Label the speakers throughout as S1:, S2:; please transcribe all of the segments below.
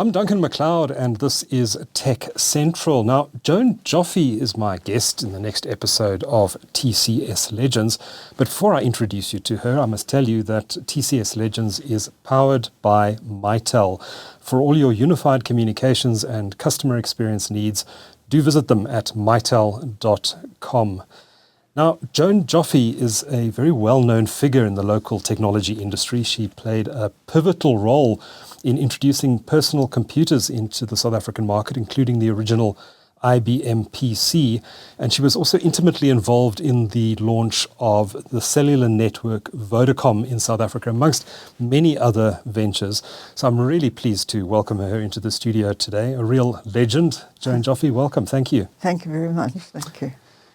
S1: I'm Duncan McLeod, and this is TechCentral. Now, Joan Joffe is my guest in the next episode of TCS Legends. But before I introduce you to her, I must tell you that TCS Legends is powered by Mitel. For all your unified communications and customer experience needs, do visit them at mitel.com. Now, Joan Joffe is a very well-known figure in the local technology industry. She played a pivotal role in introducing personal computers into the South African market, including the original IBM PC. And she was also intimately involved in the launch of the cellular network Vodacom in South Africa, amongst many other ventures. So I'm really pleased to welcome her into the studio today. A real legend. Joan Joffe, welcome. Thank you.
S2: Thank you very much. Thank you.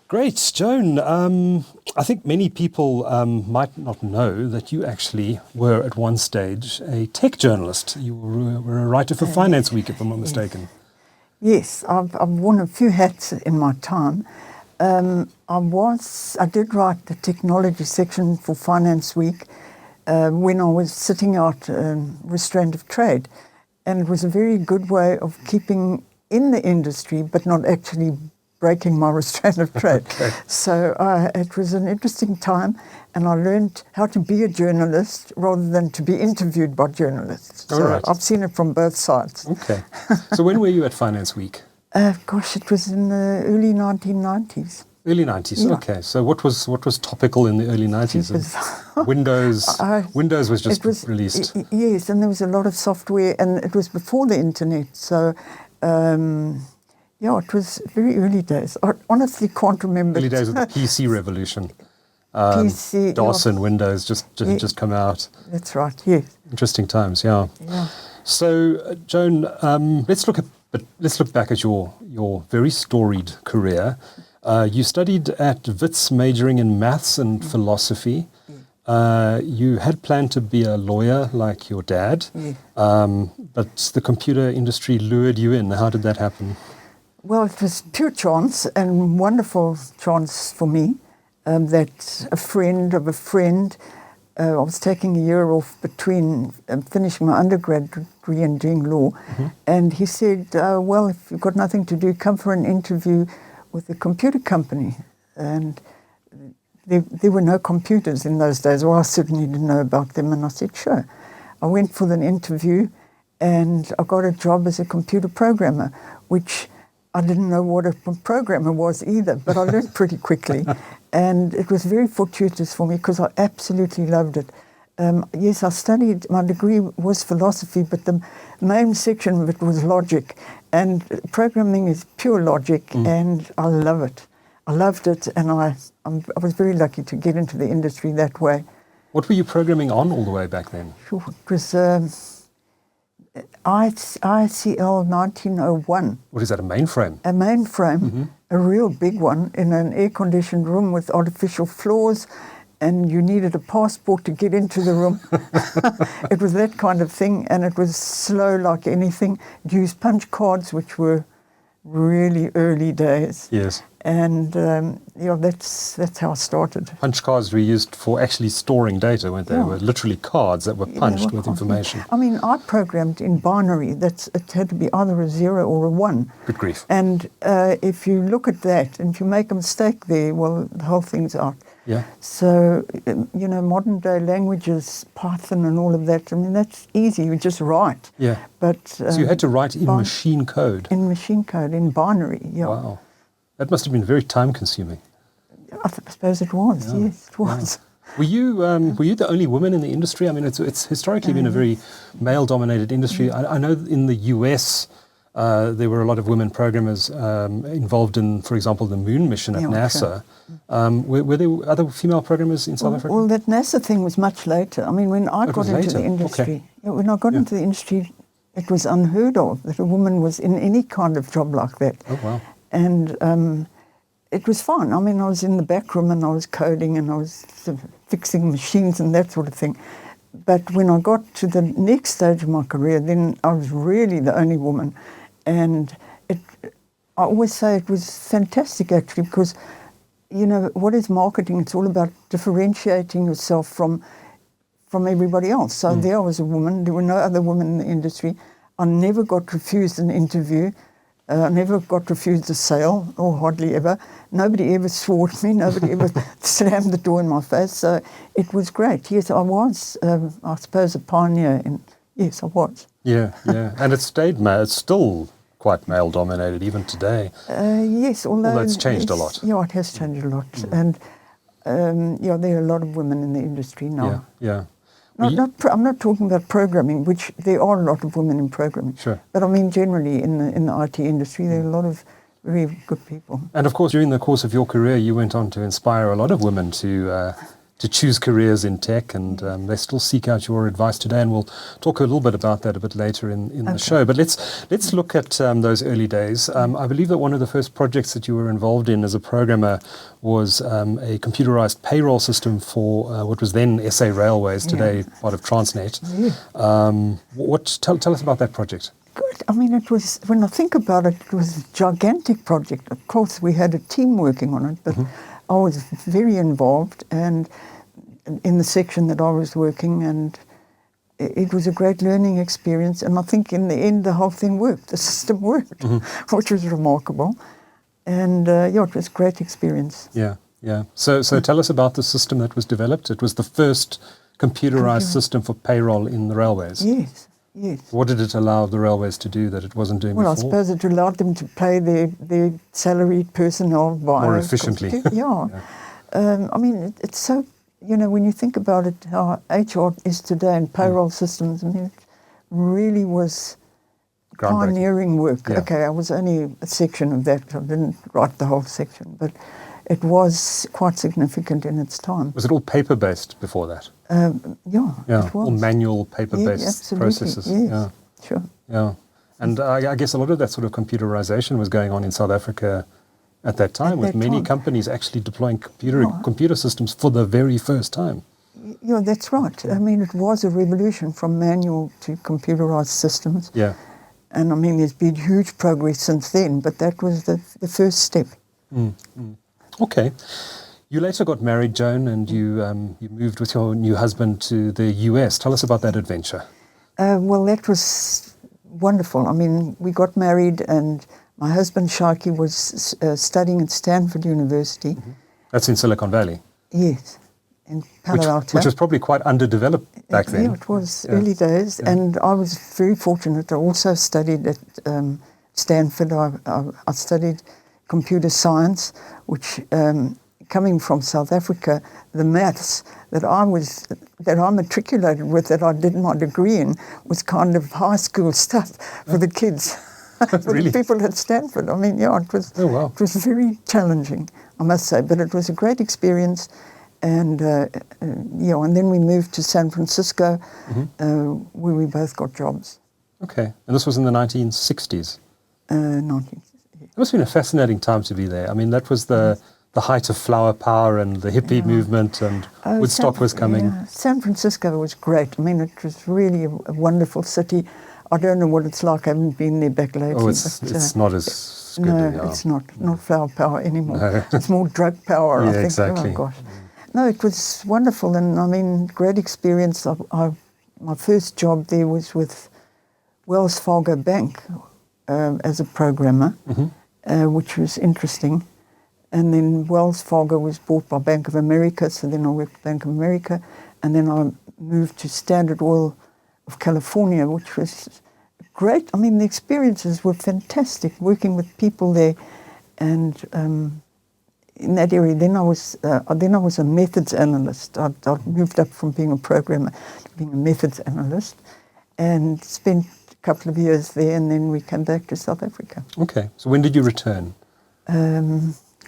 S1: Great. Joan, I think many people might not know that you actually were at one stage a tech journalist. You were a writer for Finance Week, if I'm not mistaken.
S2: Yes, I've worn a few hats in my time. I did write the technology section for Finance Week when I was sitting out restraint of trade. And it was a very good way of keeping in the industry, but not actually breaking my restraint of trade.
S1: Okay.
S2: So it was an interesting time, and I learned how to be a journalist rather than to be interviewed by journalists.
S1: All
S2: so
S1: right.
S2: I've seen it from both sides.
S1: Okay. So when were you at Finance Week?
S2: It was in the early 1990s.
S1: Early 90s,
S2: Yeah.
S1: Okay. So what was topical in the early 90s? Windows was just released.
S2: Yes, and there was a lot of software, and it was before the internet. So, it was very early days. I honestly can't remember.
S1: Early days of the PC revolution.
S2: PC,
S1: DOS and Windows just come out.
S2: That's right, yes.
S1: Interesting times, yeah. So, Joan, let's look back at your very storied career. You studied at Wits, majoring in maths and philosophy. You had planned to be a lawyer like your dad, but the computer industry lured you in. How did that happen?
S2: Well, it was pure chance, and wonderful chance for me, that a friend of a friend, I was taking a year off between finishing my undergrad degree and doing law, and he said, well, if you've got nothing to do, come for an interview with a computer company. And there were no computers in those days. Well, I certainly didn't know about them, and I said, sure. I went for an interview, and I got a job as a computer programmer, which I didn't know what a programmer was either, but I learned pretty quickly. And it was very fortuitous for me because I absolutely loved it. Yes, I studied, my degree was philosophy, but the main section of it was logic. And programming is pure logic, and I love it. I loved it, and I was very lucky to get into the industry that way.
S1: What were you programming on all the way back then?
S2: Sure, it was ICL 1901.
S1: What is that, a mainframe?
S2: A mainframe, a real big one, in an air-conditioned room with artificial floors, and you needed a passport to get into the room. It was that kind of thing, and it was slow like anything. It used punch cards, which were really early days.
S1: Yes.
S2: And that's how I started.
S1: Punch cards were used for actually storing data, weren't they? They were literally cards that were punched with information.
S2: I mean, I programmed in binary. It had to be either a 0 or a 1.
S1: Good grief.
S2: And if you look at that, and if you make a mistake there, well, the whole thing's out.
S1: Yeah.
S2: So, modern day languages, Python and all of that, I mean, that's easy. You just write.
S1: Yeah.
S2: But
S1: so you had to write in machine code?
S2: In machine code, in binary, yeah.
S1: Wow. That must have been very time-consuming.
S2: I suppose it was, yes, it was.
S1: Yeah. Were you the only woman in the industry? I mean, it's historically been a very male-dominated industry. I know in the US there were a lot of women programmers involved in, for example, the moon mission at NASA. Sure. Were there other female programmers in South Africa?
S2: Well, that NASA thing was much later. I mean, when I got into the industry, when I got into the industry, it was unheard of that a woman was in any kind of job like that.
S1: Oh, wow.
S2: And it was fun. I mean, I was in the back room and I was coding and I was sort of fixing machines and that sort of thing. But when I got to the next stage of my career, then I was really the only woman. And I always say it was fantastic, actually, because, what is marketing? It's all about differentiating yourself from everybody else. So there I was a woman. There were no other women in the industry. I never got refused an interview. I never got refused a sale, or hardly ever. Nobody ever swore at me. Nobody ever slammed the door in my face. So it was great. Yes, I was, I suppose, a pioneer. Yes, I was.
S1: Yeah, yeah. And it's still quite male-dominated even today.
S2: Yes, although
S1: it's changed a lot.
S2: Yeah, it has changed a lot. And there are a lot of women in the industry now.
S1: Yeah.
S2: I'm not talking about programming, which there are a lot of women in programming.
S1: Sure.
S2: But I mean, generally in the IT industry, there are a lot of very good people.
S1: And of course, during the course of your career, you went on to inspire a lot of women to choose careers in tech, and they still seek out your advice today. And we'll talk a little bit about that a bit later in the show. But let's look at those early days. I believe that one of the first projects that you were involved in as a programmer was a computerized payroll system for what was then SA Railways, today part of Transnet. Tell us about that project.
S2: Good. I mean, it was, when I think about it, it was a gigantic project. Of course, we had a team working on it, but I was very involved and in the section that I was working, and it was a great learning experience. And I think in the end, the whole thing worked. The system worked, which was remarkable. And it was a great experience.
S1: Yeah. So tell us about the system that was developed. It was the first computerized system for payroll in the railways.
S2: Yes.
S1: What did it allow the railways to do that it wasn't doing before?
S2: Well, I suppose it allowed them to pay their salaried personnel
S1: more efficiently.
S2: I mean, it's so, when you think about it, how HR is today and payroll systems, I mean, it really was pioneering work.
S1: Yeah.
S2: Okay, I was only a section of that. I didn't write the whole section, but it was quite significant in its time.
S1: Was it all paper-based before that?
S2: It was.
S1: All manual paper-based processes.
S2: Yes, sure.
S1: Yeah. And I guess a lot of that sort of computerization was going on in South Africa at that time, with many companies actually deploying computer systems for the very first time.
S2: Yeah, that's right. I mean, it was a revolution from manual to computerized systems.
S1: Yeah.
S2: And I mean, there's been huge progress since then, but that was the first step.
S1: Okay. You later got married, Joan, and you moved with your new husband to the US. Tell us about that adventure.
S2: Well, that was wonderful. I mean, we got married, and my husband, Shaki, was studying at Stanford University.
S1: That's in Silicon Valley.
S2: Yes, in Palo Alto.
S1: Which was probably quite underdeveloped back then.
S2: Yeah, it was early days, and I was very fortunate. I also studied at Stanford. I studied computer science, which, coming from South Africa, the maths that I matriculated with, that I did my degree in, was kind of high school stuff for the kids. For
S1: Really?
S2: the people at Stanford. I mean, it was it was very challenging, I must say, but it was a great experience. And and then we moved to San Francisco, where we both got jobs.
S1: Okay, and this was in the 1960s?
S2: 1960s.
S1: It must have been a fascinating time to be there. I mean, that was the height of flower power and the hippie movement, and Woodstock was coming.
S2: Yeah. San Francisco was great. I mean, it was really a wonderful city. I don't know what it's like. I haven't been there back lately.
S1: Oh, it's not as good.
S2: No, it's not flower power anymore. No. It's more drug power, I think.
S1: Exactly.
S2: Oh, gosh. No, it was wonderful, and I mean, great experience. My first job there was with Wells Fargo Bank as a programmer, which was interesting. And then Wells Fargo was bought by Bank of America, so then I worked at Bank of America, and then I moved to Standard Oil of California, which was great. I mean, the experiences were fantastic, working with people there, and in that area. Then I was a methods analyst. I moved up from being a programmer to being a methods analyst, and spent a couple of years there, and then we came back to South Africa.
S1: Okay, so when did you return?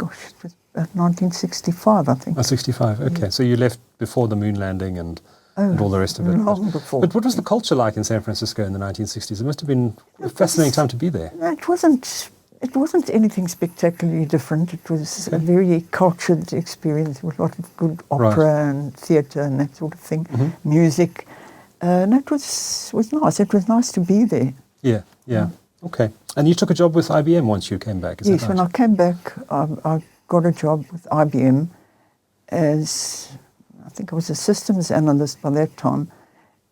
S2: It was about 1965, I think.
S1: 65, okay. Yeah. So you left before the moon landing and all the rest of it.
S2: Long before.
S1: But what was the culture like in San Francisco in the 1960s? It must have been a fascinating time to be there.
S2: It wasn't anything spectacularly different. It was a very cultured experience with a lot of good opera and theatre and that sort of thing, music. And it was nice. It was nice to be there.
S1: Yeah. Okay. And you took a job with IBM once you came back, is that right?
S2: Yes, when I came back, I got a job with IBM as, I think I was a systems analyst by that time,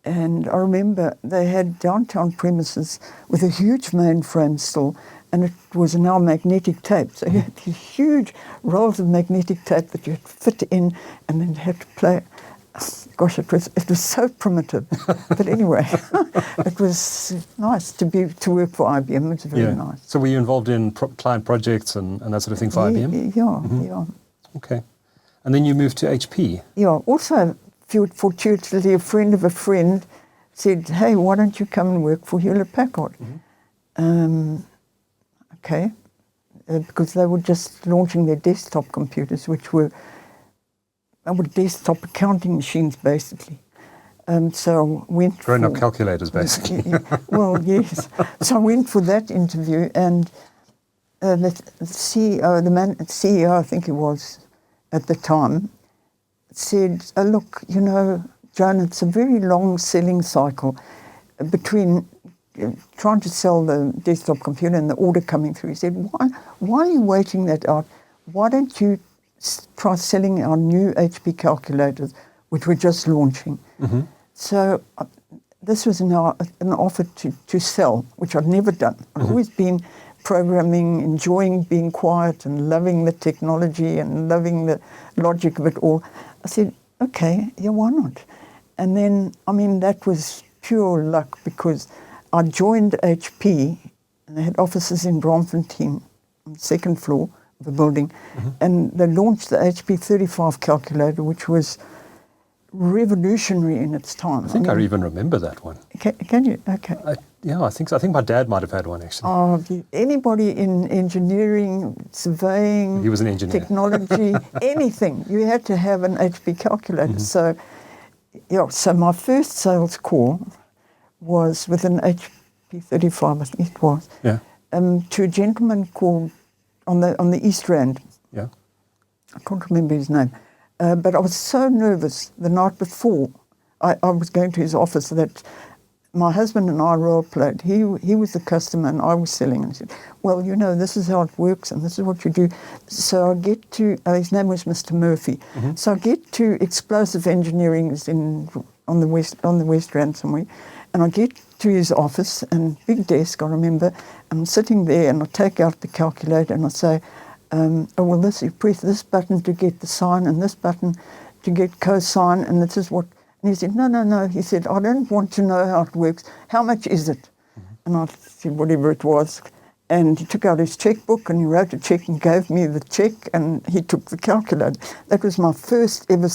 S2: And I remember they had downtown premises with a huge mainframe still, and it was now magnetic tape. So you had these huge rolls of magnetic tape that you had to fit in, and then you had to play. Gosh, it was so primitive. But anyway, it was nice to work for IBM. It was very nice.
S1: So were you involved in client projects and that sort of thing for IBM?
S2: Yeah.
S1: Okay. And then you moved to HP.
S2: Yeah, also fortuitously a friend of a friend said, hey, why don't you come and work for Hewlett-Packard? Okay, because they were just launching their desktop computers, which were desktop accounting machines, basically. So I went
S1: Grown-up calculators, basically.
S2: Well, yes. So I went for that interview, and the CEO, I think it was at the time, said, look, Joan, it's a very long selling cycle between trying to sell the desktop computer and the order coming through. He said, why are you waiting that out? Why don't you try selling our new HP calculators, which we're just launching? So this was now an offer to sell, which I'd never done. I'd always been programming, enjoying being quiet and loving the technology and loving the logic of it all. I said, okay, yeah, why not? And then, that was pure luck, because I joined HP, and they had offices in Braamfontein on the second floor of the building, and they launched the HP 35 calculator, which was revolutionary in its time.
S1: I think I even remember that one.
S2: Can you? Okay.
S1: I think so. I think my dad might have had one, actually.
S2: Anybody in engineering, surveying,
S1: he was an engineer.
S2: Technology, anything, you had to have an HP calculator. So my first sales call was with an HP 35, I think it was, to a gentleman called on the East Rand.
S1: Yeah.
S2: I can't remember his name. But I was so nervous the night before I was going to his office that my husband and I role played. He was the customer and I was selling. And he said, well, this is how it works and this is what you do. So I get to, his name was Mr. Murphy. So I get to explosive engineering on the West Rand somewhere. And I get to his office, and big desk, I remember, and I'm sitting there and I take out the calculator and I say, you press this button to get the sine and this button to get cosine, and this is what. And he said, no. He said, I don't want to know how it works. How much is it? And I said, whatever it was. And he took out his checkbook and he wrote a check and gave me the check, and he took the calculator. That was my first ever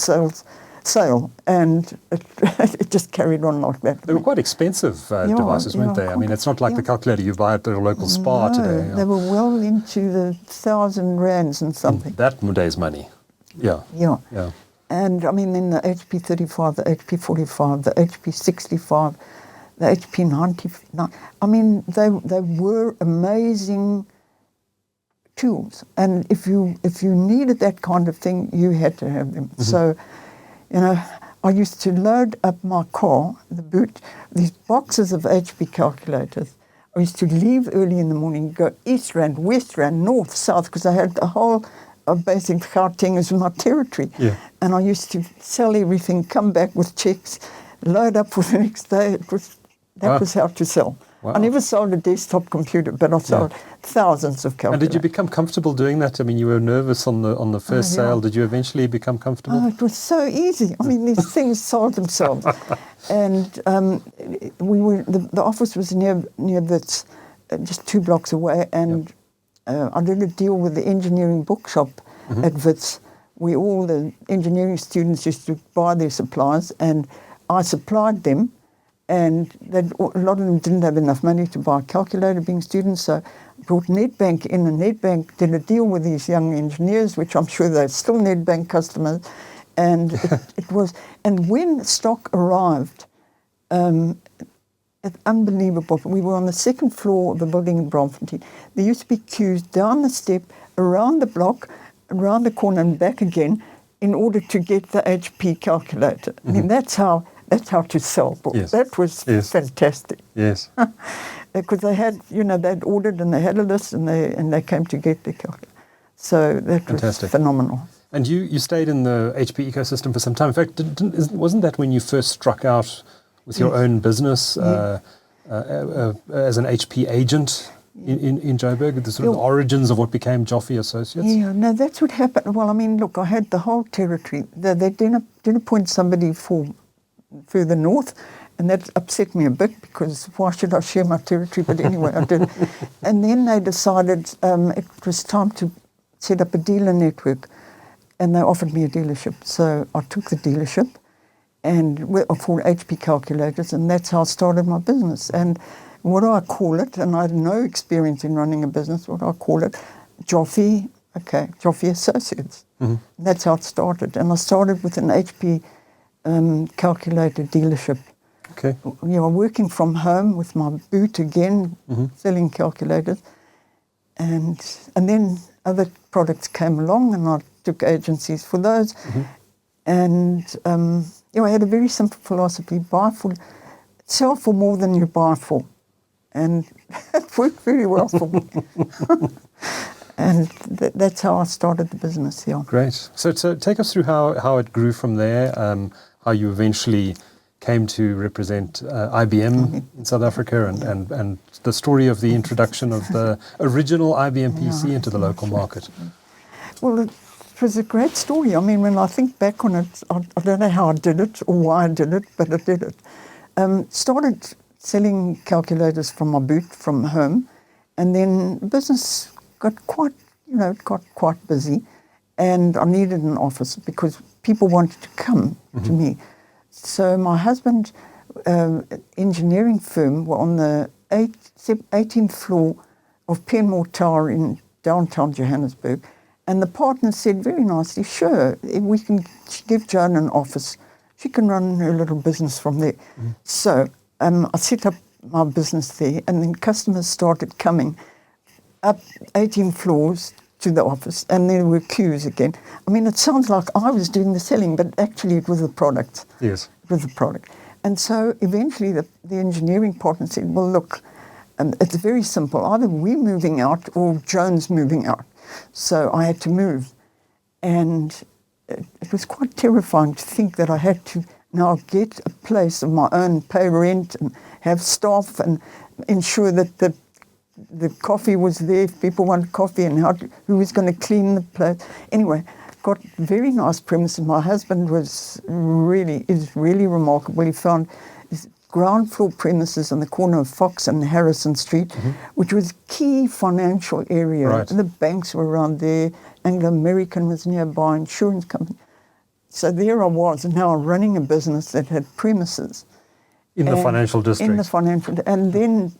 S2: sale, and it just carried on like that.
S1: They were quite expensive devices, weren't they? It's not like the calculator you buy at the local spa today.
S2: They were well into the 1,000 rands and something.
S1: That day's money. Yeah.
S2: And then the HP 35, the HP 45, the HP 65, the HP 99. They were amazing tools. And if you needed that kind of thing, you had to have them. So, I used to load up my car, the boot, these boxes of HP calculators. I used to leave early in the morning, go East Rand, West Rand, North, South, because I had the whole of basic Gauteng as my territory.
S1: Yeah.
S2: And I used to sell everything, come back with checks, load up for the next day. That was how to sell.
S1: Wow.
S2: I never sold a desktop computer, but I sold thousands of calculators.
S1: And did you become comfortable doing that? You were nervous on the first sale. Did you eventually become comfortable?
S2: Oh, it was so easy. These things sold themselves. And the office was near Wits, just 2 blocks away, and I did a deal with the engineering bookshop at Wits, where all the engineering students used to buy their supplies, and I supplied them. And a lot of them didn't have enough money to buy a calculator, being students, so I brought Nedbank in, and Nedbank did a deal with these young engineers, which I'm sure they're still Nedbank customers, and it was. And when stock arrived, it's unbelievable. We were on the second floor of the building in Braamfontein. There used to be queues down the step, around the block, around the corner, and back again, in order to get the HP calculator. That's how to sell books.
S1: Yes.
S2: That was fantastic.
S1: Yes.
S2: Because they had, they'd ordered and they had a list, and they came to get the calculator. So that was phenomenal.
S1: And you stayed in the HP ecosystem for some time. In fact, wasn't that when you first struck out with your own business as an HP agent in Joburg, the sort of origins of what became Joffe Associates?
S2: Yeah, no, that's what happened. Well, I mean, look, I had the whole territory. They didn't appoint somebody for further north, and that upset me a bit because why should I share my territory? But anyway, I did. And then they decided it was time to set up a dealer network, and they offered me a dealership. So I took the dealership and for HP calculators, and that's how I started my business. And what do I call it? And I had no experience in running a business. What do I call it? Joffe Associates. Mm-hmm. That's how it started. And I started with an HP calculator dealership.
S1: Okay.
S2: You know, working from home with my boot again, selling calculators. And then other products came along, and I took agencies for those. Mm-hmm. And I had a very simple philosophy: sell for more than you buy for. And it worked very well for me. And that's how I started the business, yeah.
S1: Great. So take us through how it grew from there, how you eventually came to represent IBM in South Africa, and the story of the introduction of the original IBM PC into the local market.
S2: Well, it was a great story. I mean, when I think back on it, I don't know how I did it or why I did it, but I did it. Started selling calculators from my boot from home, and then business got quite busy, and I needed an office because people wanted to come to me. So my husband, engineering firm, were on the 18th floor of Penmore Tower in downtown Johannesburg, and the partner said very nicely, "Sure, if we can give Joan an office, she can run her little business from there." So I set up my business there, and then customers started coming up 18 floors to the office, and there were queues again. I mean, it sounds like I was doing the selling, but actually it was the product.
S1: Yes.
S2: It was the product. And so eventually the engineering partner said, "Well, look, it's very simple. Either we're moving out or Joan's moving out." So I had to move. And it was quite terrifying to think that I had to now get a place of my own, pay rent and have staff and ensure that the coffee was there if people wanted coffee, and who was going to clean the place. Anyway, got very nice premises. My husband is really remarkable. He found his ground floor premises on the corner of Fox and Harrison Street, which was key financial area.
S1: Right.
S2: And the banks were around there. Anglo-American was nearby, insurance company. So there I was, now running a business that had premises.
S1: In the financial district.
S2: In the financial, and then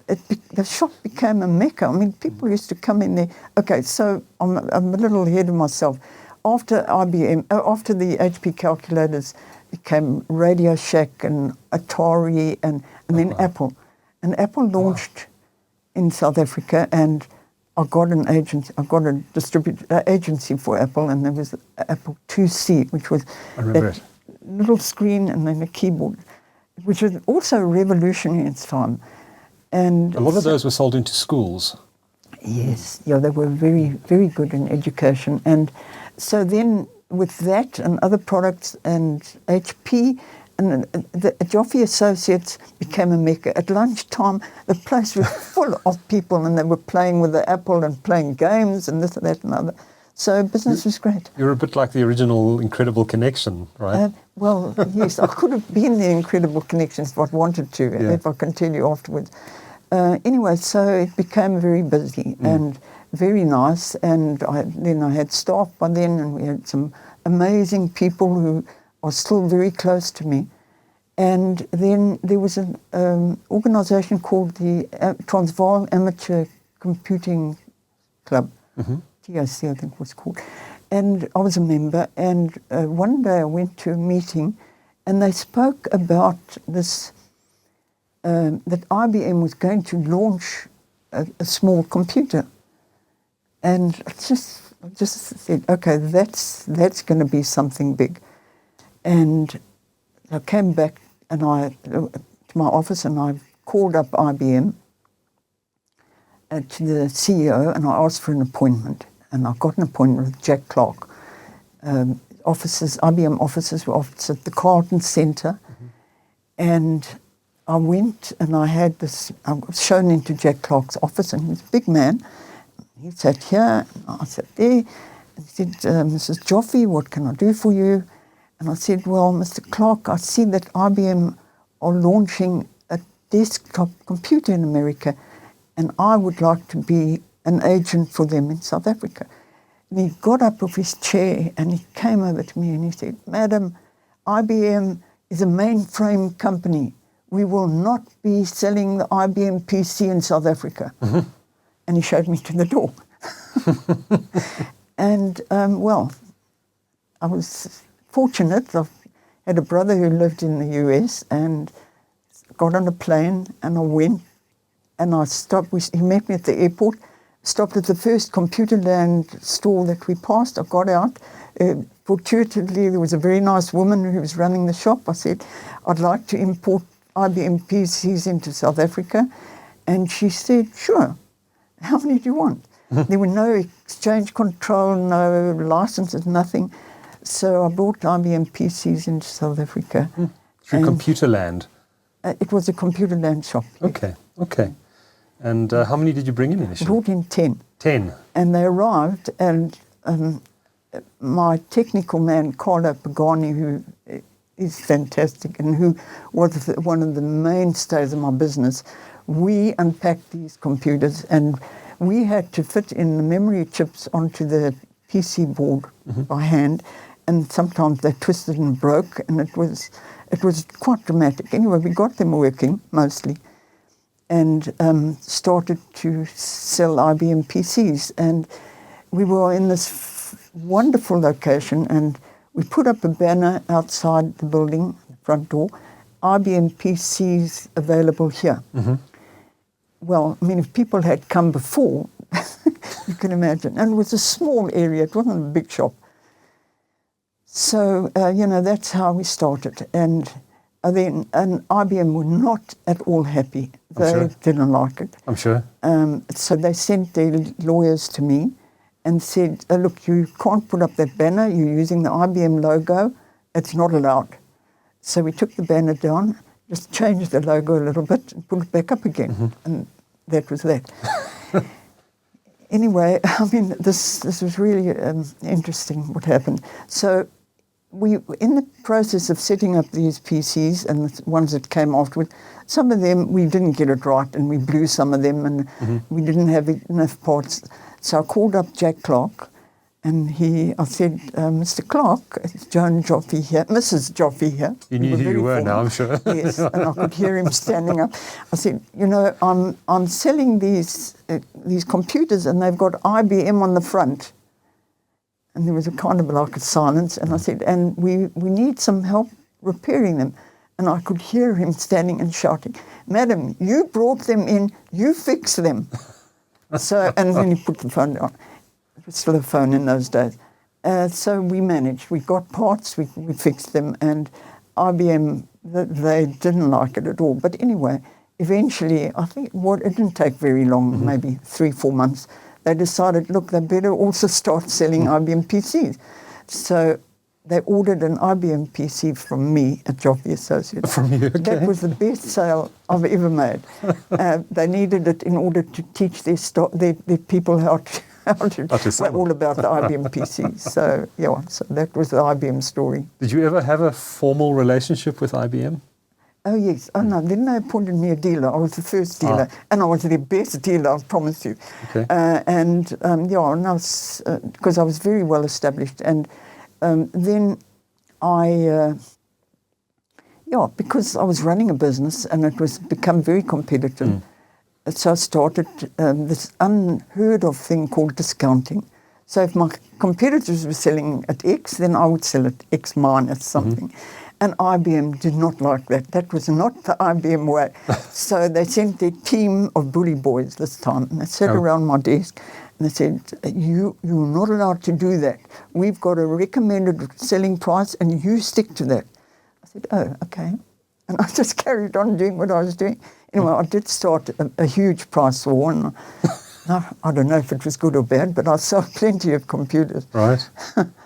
S2: the shop became a mecca. I mean, people used to come in there. Okay, so I'm a little ahead of myself. After IBM, after the HP calculators became Radio Shack and Atari, and then Apple. And Apple launched in South Africa, and I got an agency. I got a agency for Apple, and there was Apple IIc, which was that little screen and then a keyboard, which was also revolutionary in its time. And
S1: a lot of those were sold into schools.
S2: Yes, yeah, they were very, very good in education. And so then with that and other products and HP, and the Joffe Associates became a mecca. At lunchtime, the place was full of people, and they were playing with the Apple and playing games and this and that and other. So business was great.
S1: You're a bit like the original Incredible Connection, right?
S2: Well, yes, I could have been the Incredible Connection if I'd wanted to, if I can tell you afterwards. Anyway, so it became very busy and very nice, and then I had staff by then, and we had some amazing people who are still very close to me. And then there was an organisation called the Transvaal Amateur Computing Club, TCS I think it was called. And I was a member, and one day I went to a meeting, and they spoke about this, that IBM was going to launch a small computer. And I just said, okay, that's going to be something big. And I came back to my office, and I called up IBM to the CEO, and I asked for an appointment. And I got an appointment with Jack Clark. IBM offices were at the Carlton Centre. And I went and I was shown into Jack Clark's office, and he's a big man. He sat here, and I sat there, and he said, Mrs. Joffe, what can I do for you? And I said, well, Mr. Clark, I see that IBM are launching a desktop computer in America, and I would like to be an agent for them in South Africa. And he got up off his chair and he came over to me and he said, Madam, IBM is a mainframe company. We will not be selling the IBM PC in South Africa. Mm-hmm. And he showed me to the door. And, well, I was fortunate. I had a brother who lived in the US and got on a plane, and I went and I stopped. He met me at the airport, stopped at the first Computerland store that we passed. I got out. Fortuitously, there was a very nice woman who was running the shop. I said, I'd like to import IBM PCs into South Africa. And she said, sure. How many do you want? There were no exchange control, no licenses, nothing. So I brought IBM PCs into South Africa.
S1: Through Computerland?
S2: It was a Computerland shop.
S1: Okay, okay. And how many did you bring in initially?
S2: I brought in 10.
S1: 10?
S2: And they arrived, and my technical man, Carlo Pagani, who is fantastic and who was one of the mainstays of my business, we unpacked these computers, and we had to fit in the memory chips onto the PC board by hand, and sometimes they twisted and broke, and it was quite dramatic. Anyway, we got them working mostly, and started to sell IBM PCs. And we were in this wonderful location, and we put up a banner outside the building, front door, IBM PCs available here. Mm-hmm. Well, I mean, if people had come before, you can imagine. And it was a small area, it wasn't a big shop. So, that's how we started. And IBM were not at all happy. They didn't like it.
S1: I'm sure.
S2: So they sent their lawyers to me and said, look, you can't put up that banner. You're using the IBM logo. It's not allowed. So we took the banner down, just changed the logo a little bit and put it back up again. Mm-hmm. And that was that. Anyway, I mean, this was really interesting what happened. So we, in the process of setting up these PCs and the ones that came afterward, some of them we didn't get it right, and we blew some of them, and we didn't have enough parts. So I called up Jack Clark, and I said, Mr. Clark, it's Joan Joffe here, Mrs. Joffe here.
S1: You knew who you were now, I'm sure.
S2: Yes, and I could hear him standing up. I said, I'm selling these computers, and they've got IBM on the front. And there was a kind of like a silence, and I said, and we need some help repairing them. And I could hear him standing and shouting, Madam, you brought them in, you fix them. So, and then he put the phone down. It was still a phone in those days. So we managed. We got parts, we fixed them, and IBM, they didn't like it at all. But anyway, eventually, I think it didn't take very long, maybe 3-4 months, they decided, look, they better also start selling IBM PCs. So they ordered an IBM PC from me at Joffe Associates.
S1: From you, okay.
S2: That was the best sale I've ever made. They needed it in order to teach their people how to all about the IBM PC. So, so that was the IBM story.
S1: Did you ever have a formal relationship with IBM?
S2: Oh, yes. Oh, no, then they appointed me a dealer. I was the first dealer, and I was the best dealer, I promise you.
S1: Okay.
S2: Because I was very well established. And then because I was running a business and it was become very competitive, so I started this unheard of thing called discounting. So if my competitors were selling at X, then I would sell at X minus something. And IBM did not like that. That was not the IBM way. So they sent their team of bully boys this time, and they sat around my desk, and they said, you're not allowed to do that. We've got a recommended selling price, and you stick to that. I said, oh, okay. And I just carried on doing what I was doing. Anyway, I did start a huge price war, and I don't know if it was good or bad, but I sold plenty of computers.
S1: Right.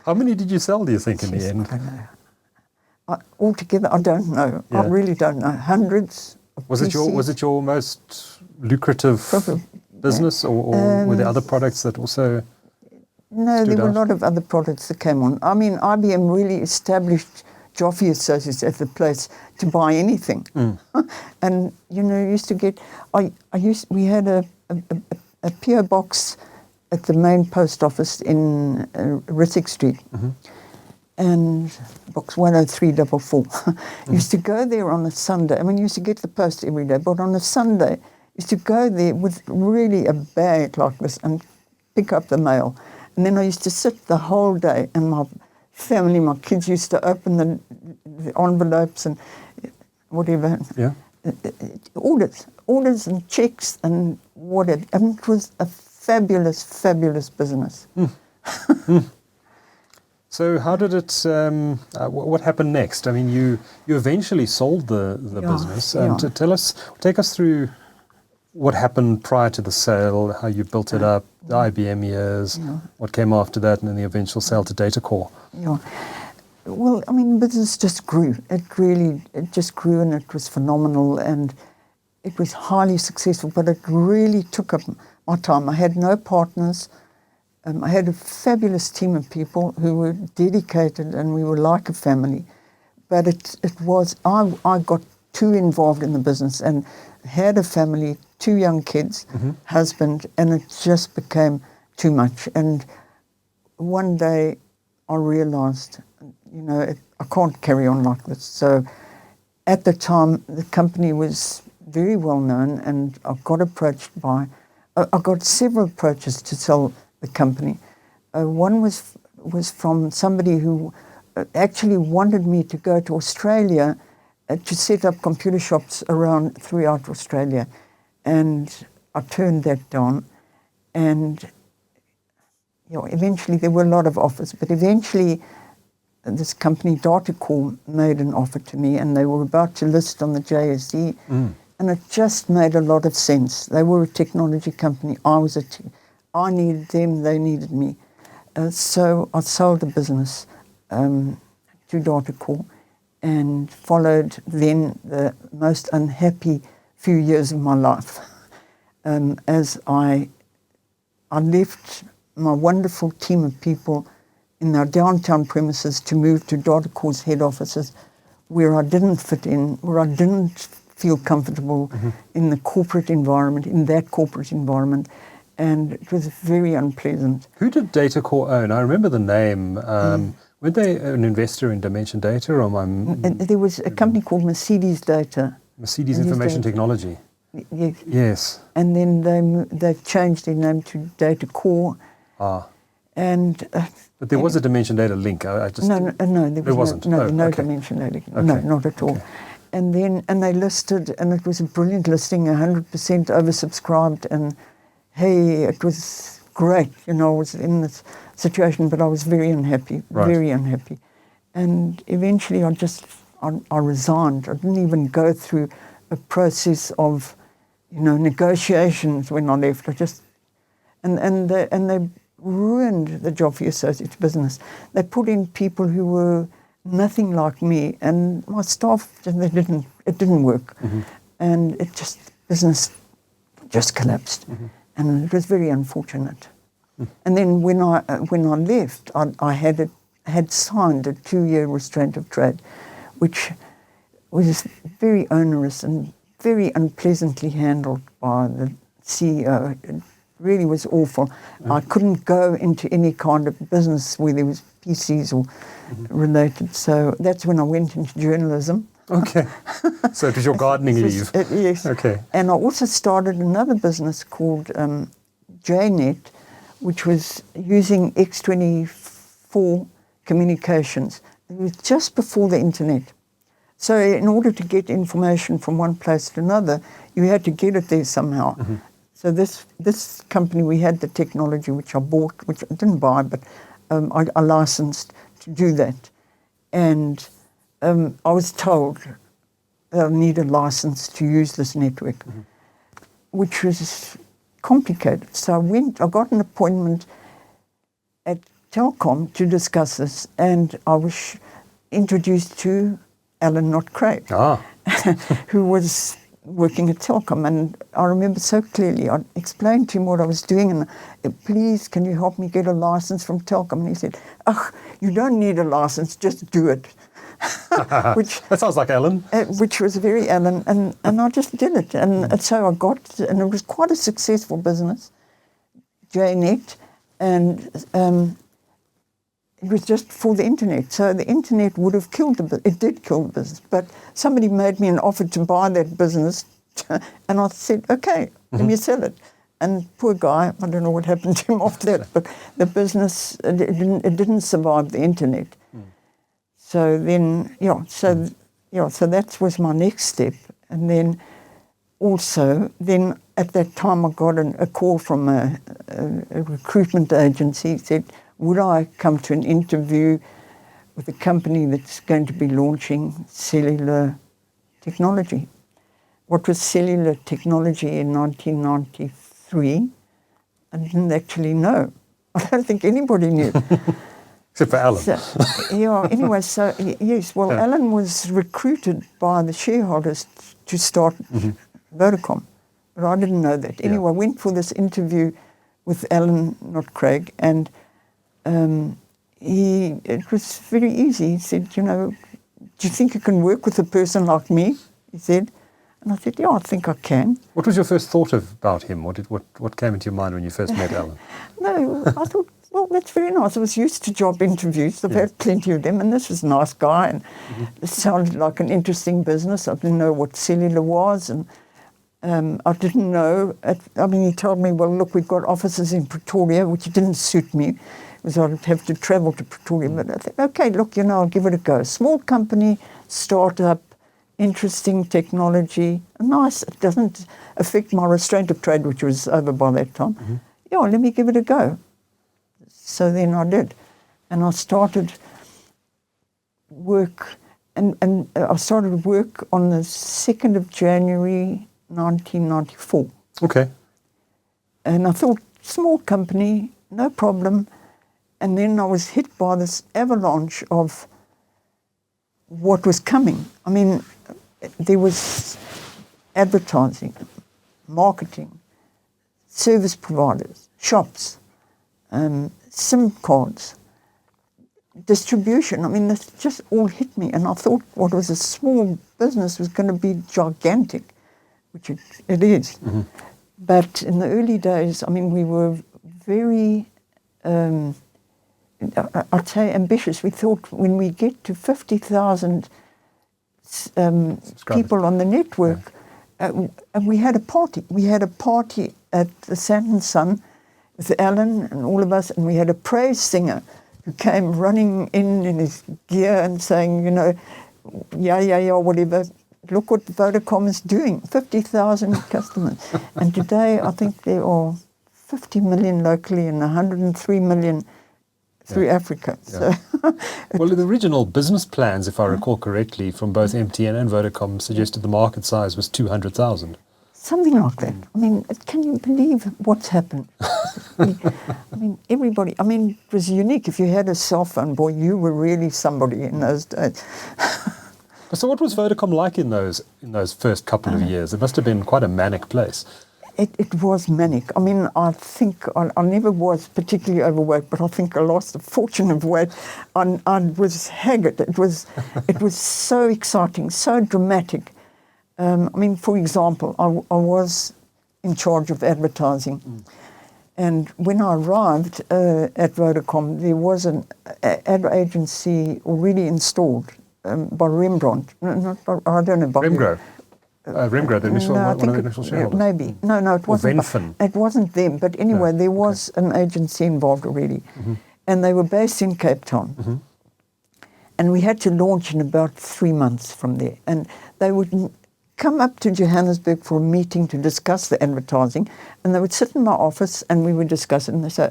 S1: How many did you sell, do you think, in the end?
S2: I don't know. Altogether, I don't know. Yeah. I really don't know. Hundreds,
S1: Was it your most lucrative business, or were there other products that also?
S2: No, there were a lot of other products that came on. I mean, IBM really established Joffe Associates as the place to buy anything. And, used to get... we had a PO box at the main post office in Ritzick Street. And box 10344. Used to go there on a Sunday. I mean, used to get the post every day, but on a Sunday, used to go there with really a bag like this and pick up the mail. And then I used to sit the whole day, and my family, my kids used to open the envelopes and whatever.
S1: Yeah.
S2: Orders and checks and whatever. And it was a fabulous, fabulous business.
S1: So how did it, what happened next? I mean, you eventually sold the business. Take us through what happened prior to the sale, how you built it up, the IBM years, what came after that, and then the eventual sale to DataCore.
S2: Yeah. Well, I mean, business just grew. It just grew, and it was phenomenal, and it was highly successful, but it really took up my time. I had no partners. I had a fabulous team of people who were dedicated, and we were like a family. But I got too involved in the business and had a family, 2 young kids, husband, and it just became too much. And one day I realized, I can't carry on like this. So at the time, the company was very well known, and I got several approaches to sell the company. One was from somebody who actually wanted me to go to Australia to set up computer shops throughout Australia, and I turned that down. And eventually there were a lot of offers, but eventually this company DataCore made an offer to me, and they were about to list on the JSE, and it just made a lot of sense. They were a technology company. I needed them, they needed me. So I sold the business to DataCore and followed then the most unhappy few years of my life as I left my wonderful team of people in our downtown premises to move to DataCore's head offices, where I didn't fit in, where I didn't feel comfortable in that corporate environment, and it was very unpleasant.
S1: Who did DataCore own? I remember the name. Weren't they an investor in Dimension Data?
S2: And there was a company called Mercedes Data.
S1: Mercedes Information Technology.
S2: Yes.
S1: Yes.
S2: And then they changed their name to DataCore. And
S1: but there was a Dimension Data link.
S2: There wasn't. No Dimension Data. Okay. No, not at all. And they listed, and it was a brilliant listing, 100% oversubscribed, and hey, it was great. I was in this situation, but I was very unhappy, very unhappy. And eventually I resigned. I didn't even go through a process of, negotiations when I left. And they ruined the Joffe Associates business. They put in people who were nothing like me, and my staff, it didn't work. And business just collapsed. And it was very unfortunate. And then when I left, I had signed a 2-year restraint of trade, which was very onerous and very unpleasantly handled by the CEO. It really was awful. I couldn't go into any kind of business where there was PCs or related. So that's when I went into journalism.
S1: Okay. So it was your gardening leave.
S2: Yes.
S1: Okay.
S2: And I also started another business called JNet, which was using X24 communications. It was just before the internet. So in order to get information from one place to another, you had to get it there somehow. So this company, we had the technology which I bought, which I didn't buy, but I licensed to do that. And I was told that I need a license to use this network, which was complicated. So I got an appointment at Telkom to discuss this, and I was introduced to Alan Not Craig, who was working at Telkom, and I remember so clearly. I explained to him what I was doing, and please, can you help me get a license from Telkom? And he said, "Ugh, you don't need a license, just do it."
S1: Which that sounds like Alan.
S2: Which was very Alan, and I just did it, and so I got, and it was quite a successful business, JNet, and it was just for the internet. So the internet would have killed the business. It did kill the business, but somebody made me an offer to buy that business, and I said, okay, let me sell it. And poor guy, I don't know what happened to him after that, but the business, it didn't survive the internet. So then, so that was my next step. And then also, then at that time I got a call from a recruitment agency. He said, would I come to an interview with a company that's going to be launching cellular technology? What was cellular technology in 1993? I didn't actually know. I don't think anybody knew.
S1: Except for Alan.
S2: Anyway, so yes, well, Alan was recruited by the shareholders to start Vodacom, but I didn't know that. Anyway, I went for this interview with Alan, not Craig, and it was very easy. He said, do you think you can work with a person like me? He said. And I said, yeah, I think I can.
S1: What was your first thought about him? What came into your mind when you first met Alan?
S2: No, I thought, well, that's very nice. I was used to job interviews. I've had plenty of them, and this was a nice guy, and it sounded like an interesting business. I didn't know what cellular was, and I didn't know. He told me, well, look, we've got offices in Pretoria, which didn't suit me, because I'd have to travel to Pretoria. But I thought, okay, look, I'll give it a go. Small company, startup, interesting technology, nice. It doesn't affect my restraint of trade, which was over by that time. Yeah, let me give it a go. So then I did, and I started work, and I started work on the 2nd of January 1994.
S1: Okay.
S2: And I thought, small company, no problem. And then I was hit by this avalanche of what was coming. I mean, there was advertising, marketing, service providers, shops, SIM cards, distribution. I mean, this just all hit me. And I thought what was a small business was going to be gigantic, which it is. But in the early days, I mean, we were very, I'd say, ambitious. We thought when we get to 50,000 people on the network, and we had a party. We had a party at the Sand and Sun with Alan and all of us, and we had a praise singer who came running in his gear and saying, yeah, whatever. Look what Vodacom is doing, 50,000 customers. And today I think there are 50 million locally and 103 million through Africa.
S1: Yeah.
S2: So
S1: well, the original business plans, if I recall correctly, from both MTN and Vodacom suggested the market size was 200,000.
S2: Something like that. I mean, can you believe what's happened? I mean, everybody, it was unique. If you had a cell phone, boy, you were really somebody in those days.
S1: So what was Vodacom like in those first couple of years? It must have been quite a manic place.
S2: It was manic. I mean, I think I never was particularly overweight, but I think I lost a fortune of weight. I was haggard. It was so exciting, so dramatic. For example, I was in charge of advertising. And when I arrived at Vodacom, there was an ad agency already installed by Rembrandt. I don't know.
S1: Remgro. Remgro, the initial, one of the initial shareholders.
S2: Maybe. No, it wasn't. It wasn't them. But anyway, there was an agency involved already. And they were based in Cape Town. And we had to launch in about 3 months from there. And they would come up to Johannesburg for a meeting to discuss the advertising, and they would sit in my office and we would discuss it, and they say,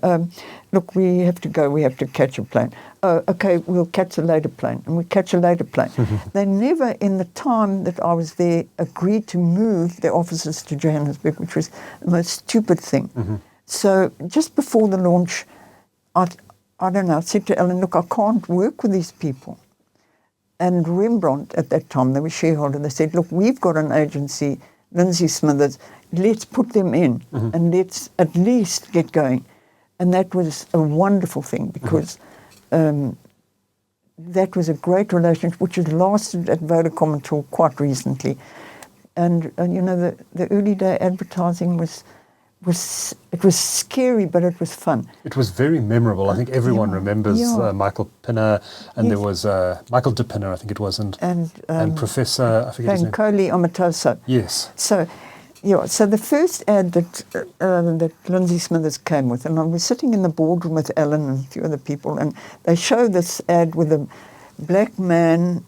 S2: look, we have to go, we have to catch a plane. Oh, okay, we'll catch a later plane, and we catch a later plane. They never, in the time that I was there, agreed to move their offices to Johannesburg, which was the most stupid thing. So just before the launch, I don't know, I said to Ellen, look, I can't work with these people. And Rembrandt, at that time, they were shareholder, they said, look, we've got an agency Lindsay Smithers, let's put them in and let's at least get going. And that was a wonderful thing because that was a great relationship which has lasted at Vodacom until quite recently. And you know, the early day advertising was scary, but it was fun.
S1: It was very memorable. I think everyone remembers Michael Pinner, and there was Michael De Pinner, I think it was, and Professor, I forget his name.
S2: Pankoli Amatoso.
S1: Yes.
S2: So, so the first ad that Lindsay Smithers came with, and I was sitting in the boardroom with Alan and a few other people, and they showed this ad with a black man,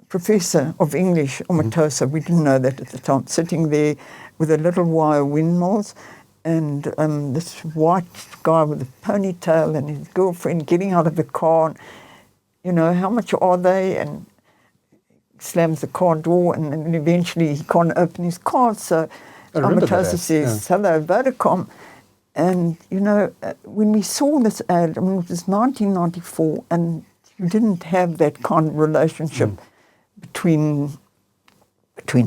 S2: professor of English, Amatoso, we didn't know that at the time, sitting there with a little wire windmills, and this white guy with a ponytail and his girlfriend getting out of the car, and, you know, how much are they? And slams the car door, and then eventually he can't open his car, so Amatoso says, hello, Vodacom. And, you know, when we saw this ad, I mean, it was 1994, and you didn't have that kind of relationship between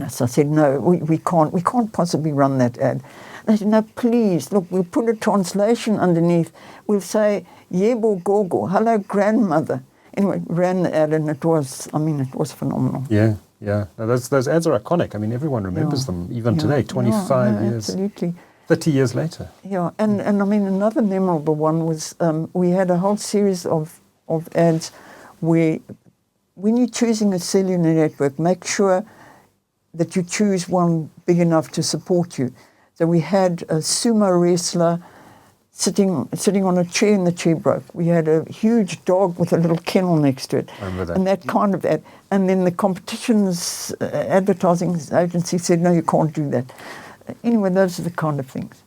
S2: us. I said, no, we can't possibly run that ad. And I said, no, please, look, we'll put a translation underneath. We'll say, Yebo Gogo, hello, grandmother. Anyway, ran the ad, and it was phenomenal.
S1: Yeah. No, those ads are iconic. I mean, everyone remembers them, even today, 25 years.
S2: Absolutely.
S1: 30 years later.
S2: Yeah, and I mean, another memorable one was we had a whole series of ads where when you're choosing a cellular network, make sure that you choose one big enough to support you. So we had a sumo wrestler sitting on a chair, and the chair broke. We had a huge dog with a little kennel next to it.
S1: I remember that.
S2: And that kind of ad. And then the competition's advertising agency said, no, you can't do that. Anyway, those are the kind of things.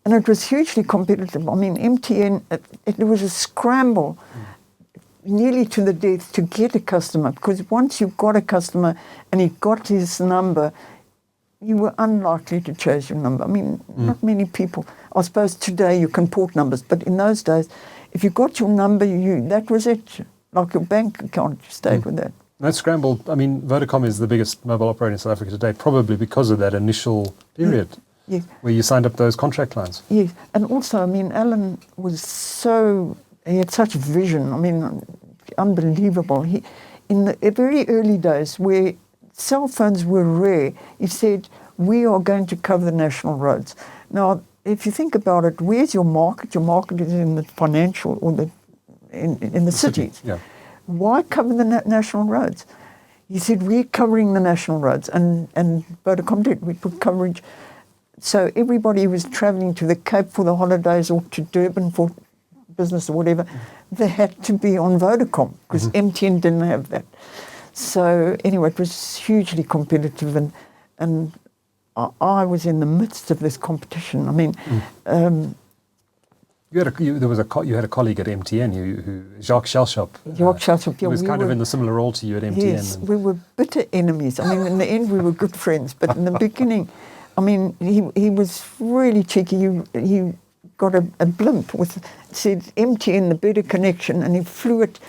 S2: And it was hugely competitive. I mean, MTN, it was a scramble nearly to the death to get a customer, because once you got a customer and he got his number, you were unlikely to change your number. I mean, not many people. I suppose today you can port numbers, but in those days, if you got your number, that was it. Like your bank account, you stayed with that.
S1: That scramble, I mean, Vodacom is the biggest mobile operator in South Africa today, probably because of that initial period where you signed up those contract lines.
S2: Yes, and also, I mean, Alan he had such vision, I mean, unbelievable. In the very early days where cell phones were rare, he said, we are going to cover the national roads. Now, if you think about it, where's your market? Your market is in the financial or in the cities.
S1: Yeah.
S2: Why cover the national roads? He said, we're covering the national roads. And Vodacom did. We put coverage. So everybody who was travelling to the Cape for the holidays or to Durban for business or whatever, they had to be on Vodacom because MTN didn't have that. So anyway, it was hugely competitive, and I was in the midst of this competition. I mean,
S1: you had a colleague at MTN who Jacques Shellshop. He was kind of in the similar role to you at MTN.
S2: Yes, we were bitter enemies. I mean, in the end, we were good friends, but in the beginning, I mean, he was really cheeky. He got a blimp said MTN, the better connection, and he flew it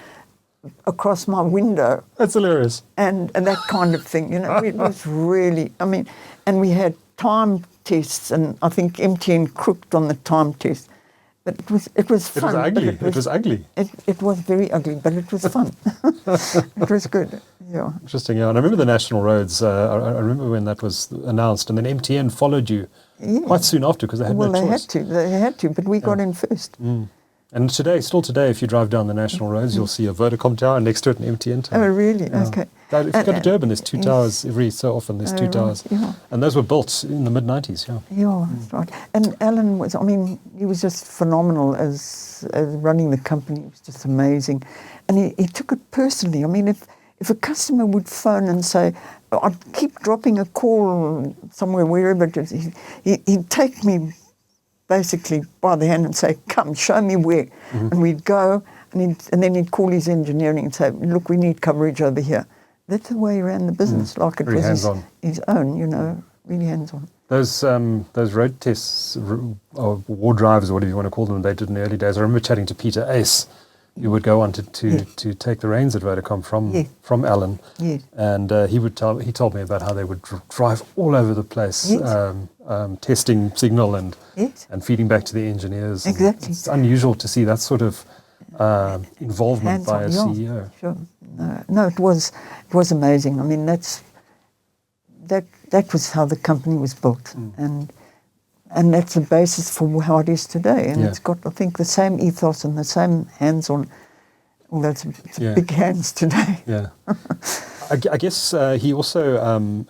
S2: across my window.
S1: That's hilarious.
S2: And that kind of thing, you know, it was really, I mean, and we had time tests, and I think MTN crooked on the time test. But it was fun.
S1: It was ugly. It was ugly.
S2: It was very ugly, but it was fun. It was good. Yeah.
S1: Interesting. Yeah, and I remember the national roads. I remember when that was announced, and then MTN followed you quite soon after because they had no choice.
S2: They had to, but we got in first.
S1: And still today, if you drive down the national roads, you'll see a Vodacom tower, and next to it an MTN tower.
S2: Oh, really?
S1: Yeah.
S2: Okay.
S1: If you go to Durban, there's two towers every so often. There's two towers, and those were built in the mid-90s.
S2: Yeah, that's right. And Alan was, I mean, he was just phenomenal as running the company. It was just amazing, and he took it personally. I mean, if a customer would phone and say, I'd keep dropping a call somewhere, wherever it is, he'd take me basically by the hand and say, come, show me where. And we'd go, and then he'd call his engineering and say, look, we need coverage over here. That's the way he ran the business, like it was his own, you know, really hands-on.
S1: Those road tests, or war drives, or whatever you want to call them, they did in the early days. I remember chatting to Peter Ace, you would go on to take the reins at Vodacom from Alan.
S2: Yes.
S1: And he told me about how they would drive all over the place,
S2: Yes.
S1: testing signal and
S2: Yes.
S1: feeding back to the engineers.
S2: Exactly.
S1: It's unusual to see that sort of involvement by a
S2: Hands-on,
S1: CEO.
S2: Sure. No, it was amazing. I mean, that was how the company was built, and that's the basis for how it is today. And it's got, I think, the same ethos and the same hands-on. Although it's big hands today.
S1: Yeah. I guess he also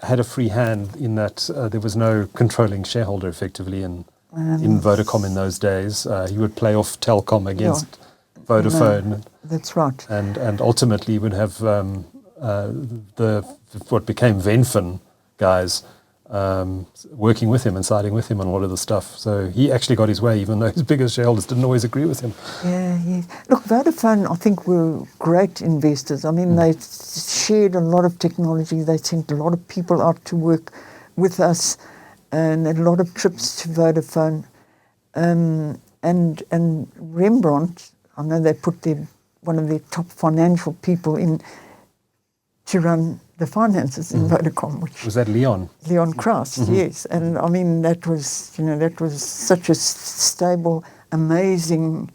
S1: had a free hand in that there was no controlling shareholder effectively in Vodacom in those days. He would play off Telkom against Vodafone.
S2: No, that's right.
S1: And ultimately would have what became Venfin guys working with him and siding with him on a lot of the stuff. So he actually got his way, even though his biggest shareholders didn't always agree with him.
S2: Yeah. Look, Vodafone, I think, were great investors. I mean, they shared a lot of technology. They sent a lot of people out to work with us, and a lot of trips to Vodafone. And Rembrandt, I know they put one of their top financial people in to run the finances in Vodacom. Which
S1: was that Leon?
S2: Leon Krauss, yes. And I mean, that was such a stable, amazing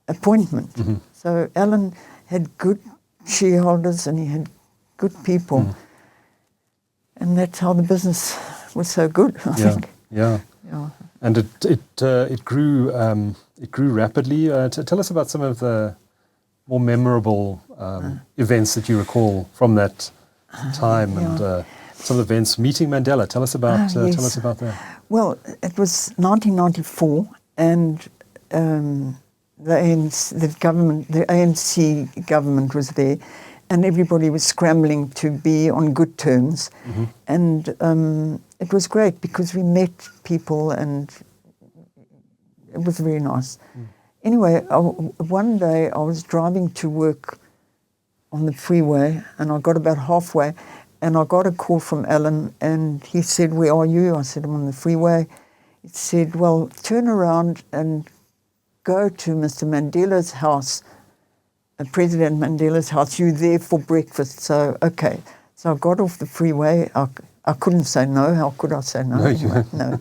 S2: appointment. So Alan had good shareholders and he had good people. And that's how the business was so good, I think.
S1: Yeah. And it grew rapidly. Tell us about some of the more memorable events that you recall from that time, and some of the events. Meeting Mandela. Tell us about that.
S2: Well, it was 1994, and the ANC government was there, and everybody was scrambling to be on good terms, and it was great because we met people, and it was very nice. Anyway, one day I was driving to work on the freeway, and I got about halfway, and I got a call from Alan, and he said, "Where are you?" I said, "I'm on the freeway." He said, "Well, turn around and go to Mr. Mandela's house, President Mandela's house. You're there for breakfast." So, okay. So I got off the freeway. I couldn't say no. How could I say no? No.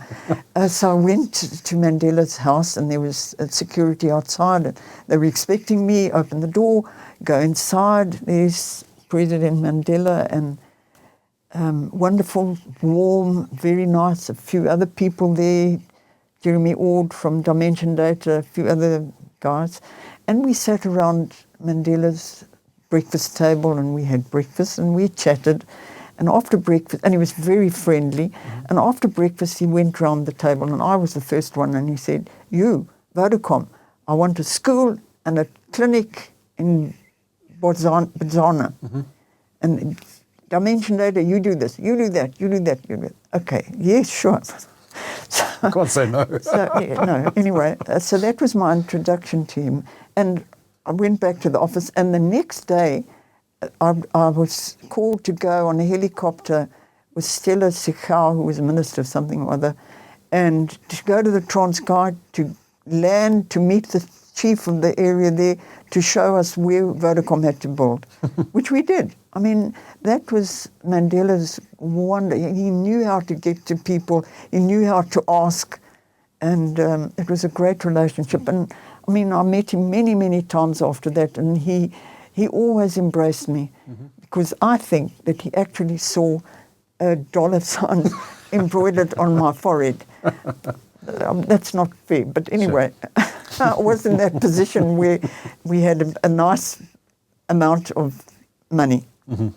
S2: So I went to Mandela's house, and there was security outside. And they were expecting me. Open the door, go inside. There's President Mandela, and wonderful, warm, very nice. A few other people there. Jeremy Ord from Dimension Data, a few other guys. And we sat around Mandela's breakfast table, and we had breakfast, and we chatted. And after breakfast, and he was very friendly, and after breakfast he went round the table, and I was the first one, and he said, "You, Vodacom, I want a school and a clinic in Botswana. And Dimension Data, you do this, you do that, you do that, you do that." Okay, yes, sure. So,
S1: I can't say no.
S2: No, anyway, so that was my introduction to him. And I went back to the office, and the next day, I was called to go on a helicopter with Stella Sikhau, who was a minister of something or other, and to go to the Transkei, to land, to meet the chief of the area there, to show us where Vodacom had to build, which we did. I mean, that was Mandela's wonder. He knew how to get to people. He knew how to ask, and it was a great relationship. And I mean, I met him many, many times after that, and he always embraced me, because I think that he actually saw a dollar sign embroidered on my forehead. That's not fair, but anyway, sure. I was in that position where we had a nice amount of money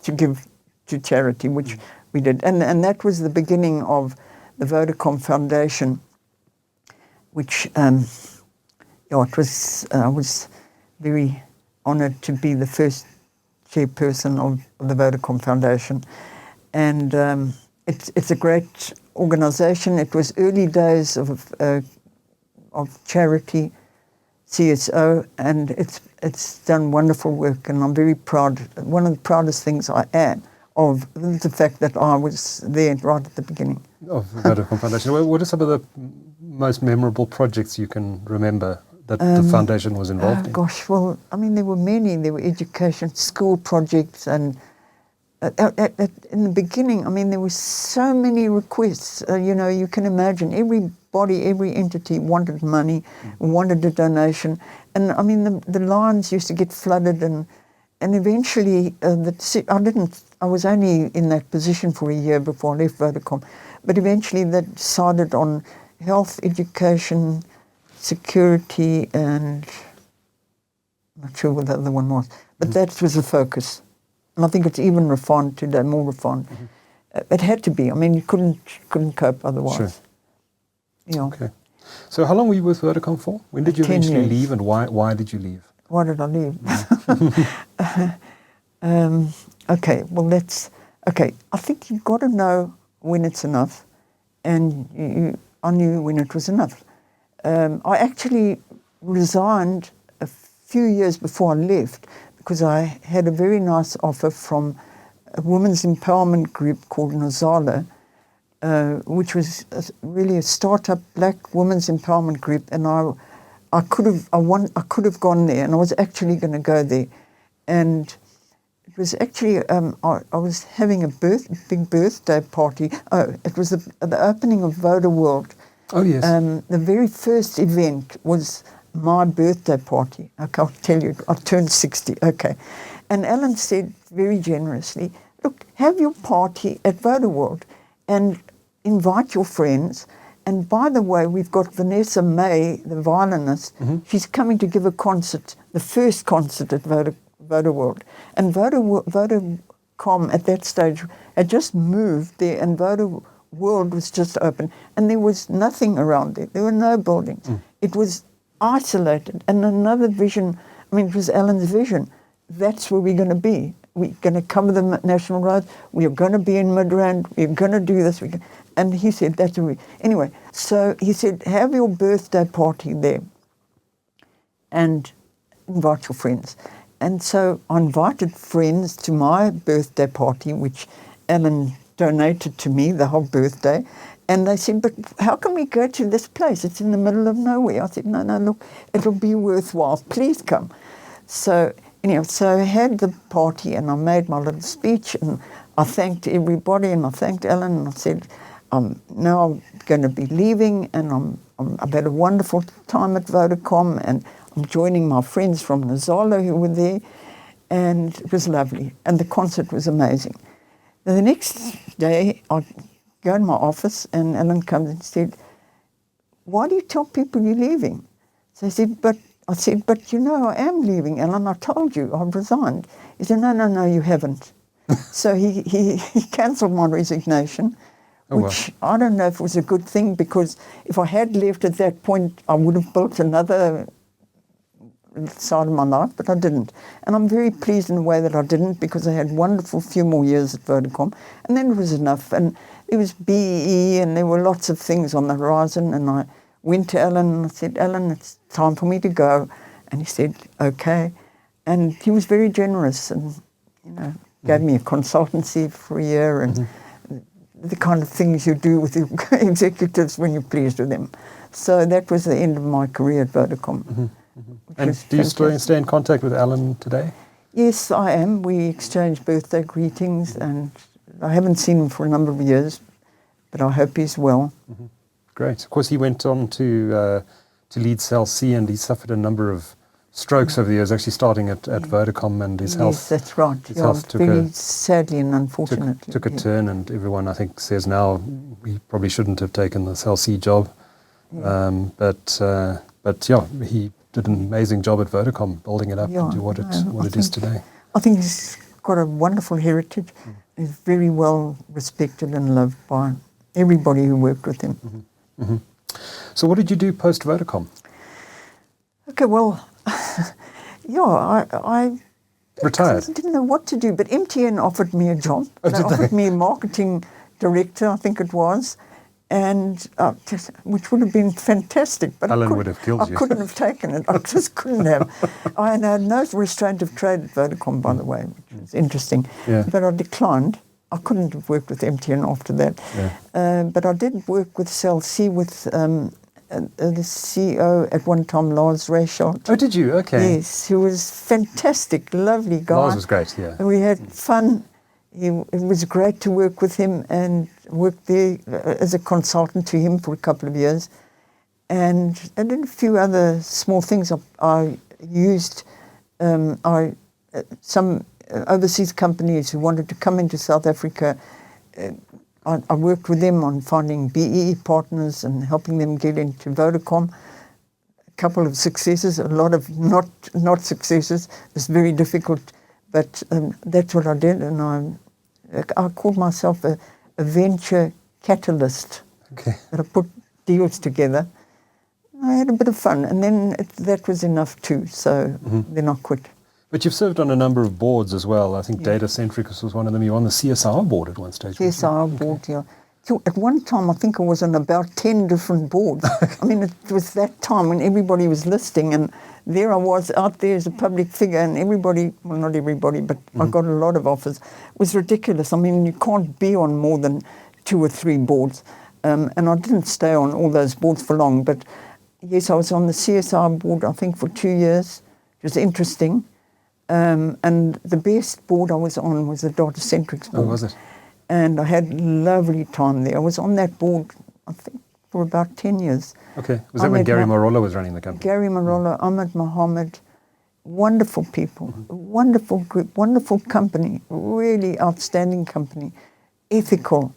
S2: to give to charity, which we did. And that was the beginning of the Vodacom Foundation, which, it was, I was very honoured to be the first chairperson of the Vodacom Foundation. And it's a great organisation. It was early days of charity, CSO, and it's done wonderful work, and I'm very proud. One of the proudest things I am of the fact that I was there right at the beginning.
S1: Of the Vodacom Foundation. What are some of the most memorable projects you can remember that the foundation was involved in?
S2: Gosh, well, I mean, there were many. There were education, school projects, and in the beginning, I mean, there were so many requests. You can imagine everybody, every entity wanted money, wanted a donation. And I mean, the lines used to get flooded, and eventually, I was only in that position for a year before I left Vodacom, but eventually that decided on health, education, security, and I'm not sure what the other one was, but that was the focus. And I think it's even refined today, more refined. It had to be. I mean, you couldn't cope otherwise.
S1: Sure.
S2: Yeah.
S1: Okay. So how long were you with Vodacom for? When did you
S2: 10
S1: eventually
S2: years.
S1: leave, and why did you leave?
S2: Why did I leave? Okay, well, I think you've got to know when it's enough, and I knew when it was enough. I actually resigned a few years before I left because I had a very nice offer from a women's empowerment group called Nazala, which was really a startup black women's empowerment group, and I could have gone there, and I was actually going to go there, and it was actually I was having a big birthday party. Oh, it was the opening of Voda World.
S1: Oh yes.
S2: The very first event was my birthday party. I'll tell you, I turned 60. Okay, and Alan said very generously, "Look, have your party at Voda World, and invite your friends. And by the way, we've got Vanessa May, the violinist. She's coming to give a concert, the first concert at Voda World. And Vodacom at that stage had just moved there, and Voda World was just open. And there was nothing around there. There were no buildings. It was isolated. And another vision, I mean, it was Alan's vision. That's where we're going to be. We're going to cover the national road. We're going to be in Midrand. We're going to do this. And he said, that's a anyway, so he said, have your birthday party there and invite your friends. And so I invited friends to my birthday party, which Alan donated to me, the whole birthday. And they said, but how can we go to this place? It's in the middle of nowhere. I said, no, look, it'll be worthwhile. Please come. So anyhow, so I had the party, and I made my little speech, and I thanked everybody, and I thanked Alan, and I said, now I'm going to be leaving, and I've had a wonderful time at Vodacom, and I'm joining my friends from Nazala who were there, and it was lovely, and the concert was amazing. Now, the next day, I go in my office, and Alan comes and said, why do you tell people you're leaving? So I said, but you know, I am leaving, Alan. I told you, I've resigned. He said, no, you haven't. So he cancelled my resignation, which I don't know if it was a good thing, because if I had left at that point, I would have built another side of my life, but I didn't. And I'm very pleased in a way that I didn't, because I had wonderful few more years at Vodacom, and then it was enough. And it was BE, and there were lots of things on the horizon, and I went to Alan and I said, Alan, it's time for me to go. And he said, okay. And he was very generous, and, you know, gave me a consultancy for a year, and the kind of things you do with your executives when you're pleased with them. So that was the end of my career at Vodacom.
S1: And do you still stay in contact with Alan today?
S2: Yes, I am. We exchange birthday greetings, and I haven't seen him for a number of years, but I hope he's well.
S1: Great. Of course, he went on to lead Cell C, and he suffered a number of strokes over the years, actually starting at Vodacom, and his health.
S2: Yes, that's right.
S1: His health
S2: sadly and unfortunately.
S1: Took a turn, and everyone, I think, says now he probably shouldn't have taken the Cell C job. Yeah. But yeah, he did an amazing job at Vodacom, building it up into what it is today. I
S2: think he's got a wonderful heritage. He's very well respected and loved by everybody who worked with him.
S1: So what did you do post Vodacom?
S2: Okay, well, I
S1: retired.
S2: I didn't know what to do, but MTN offered me a job. They offered me a marketing director, I think it was, and which would have been fantastic. But
S1: Alan would have killed you.
S2: I couldn't have taken it. I just couldn't have. I had no restraint of trade at Vodacom, by the way, which was interesting.
S1: Yeah.
S2: But I declined. I couldn't have worked with MTN after that. Yeah. But I did work with Cell C with the CEO at one time, Lars Reichelt.
S1: Oh, did you? Okay.
S2: Yes, he was fantastic, lovely guy.
S1: Lars was great, yeah.
S2: And we had fun. It was great to work with him and work there as a consultant to him for a couple of years. And I did a few other small things. I used some overseas companies who wanted to come into South Africa. I worked with them on finding BEE partners and helping them get into Vodacom. A couple of successes, a lot of not successes. It's very difficult, but that's what I did, and I called myself a venture catalyst.
S1: Okay.
S2: That I put deals together. I had a bit of fun, and then that was enough too. So then I quit.
S1: But you've served on a number of boards as well. I think Data Centricus was one of them. You were on the CSR board at one stage.
S2: CSR board, yeah. So at one time, I think I was on about 10 different boards. I mean, it was that time when everybody was listing, and there I was out there as a public figure, and everybody, well, not everybody, but I got a lot of offers. It was ridiculous. I mean, you can't be on more than 2 or 3 boards. And I didn't stay on all those boards for long, but yes, I was on the CSR board, I think, for 2 years. It was interesting. And the best board I was on was the Data Centrics board.
S1: Oh, was it?
S2: And I had a lovely time there. I was on that board, I think, for about 10 years.
S1: Okay. Was that when Gary Marola was running the company?
S2: Gary Marola, Ahmed Mohammed, wonderful people, wonderful group, wonderful company, really outstanding company, ethical,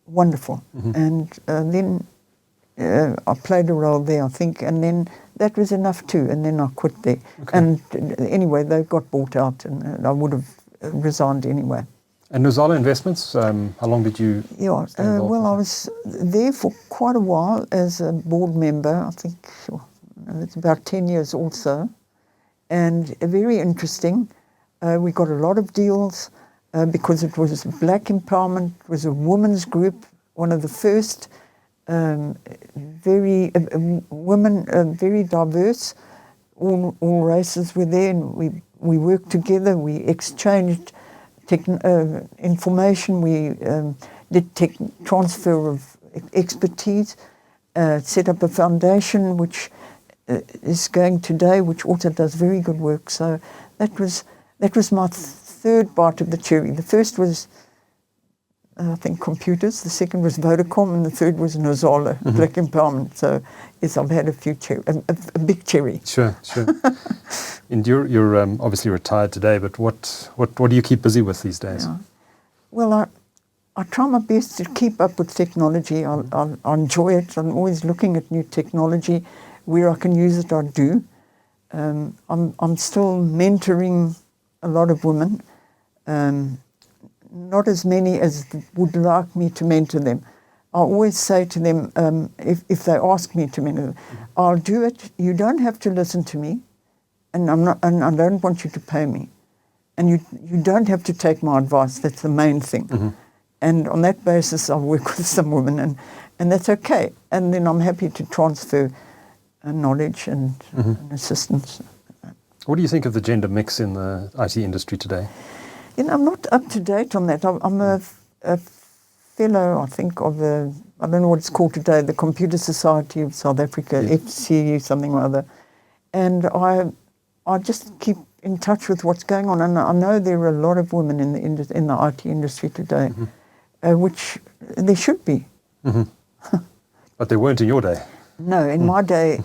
S2: wonderful. And then I played a role there, I think, and then that was enough too, and then I quit there. Okay. And anyway, they got bought out, and I would have resigned anyway.
S1: And Nozala Investments, how long did you stay involved
S2: well, I was there for quite a while as a board member, I think it's about 10 years also, and very interesting. We got a lot of deals because it was black empowerment, it was a women's group, one of the first. Very women, very diverse. All races were there, and we worked together. We exchanged information. We did transfer of expertise. Set up a foundation which is going today, which also does very good work. So that was my third bite of the cherry. The first was, I think, computers. The second was Vodacom, and the third was Nozala, black empowerment. So yes, I've had a few a big cherry.
S1: Sure. And you're obviously retired today, but what do you keep busy with these days?
S2: Yeah. Well, I try my best to keep up with technology. I enjoy it. I'm always looking at new technology. Where I can use it, I do. I'm still mentoring a lot of women. Not as many as would like me to mentor them. I always say to them, if they ask me to mentor them, I'll do it. You don't have to listen to me, and I don't want you to pay me, and you don't have to take my advice. That's the main thing. And on that basis, I work with some women, and that's okay. And then I'm happy to transfer knowledge and assistance.
S1: What do you think of the gender mix in the IT industry today?
S2: I'm not up to date on that. I'm a fellow, I think, of I don't know what it's called today, the Computer Society of South Africa, FC, something or other. And I just keep in touch with what's going on. And I know there are a lot of women in the IT industry today, which there should be.
S1: But they weren't in your day.
S2: No, in my day,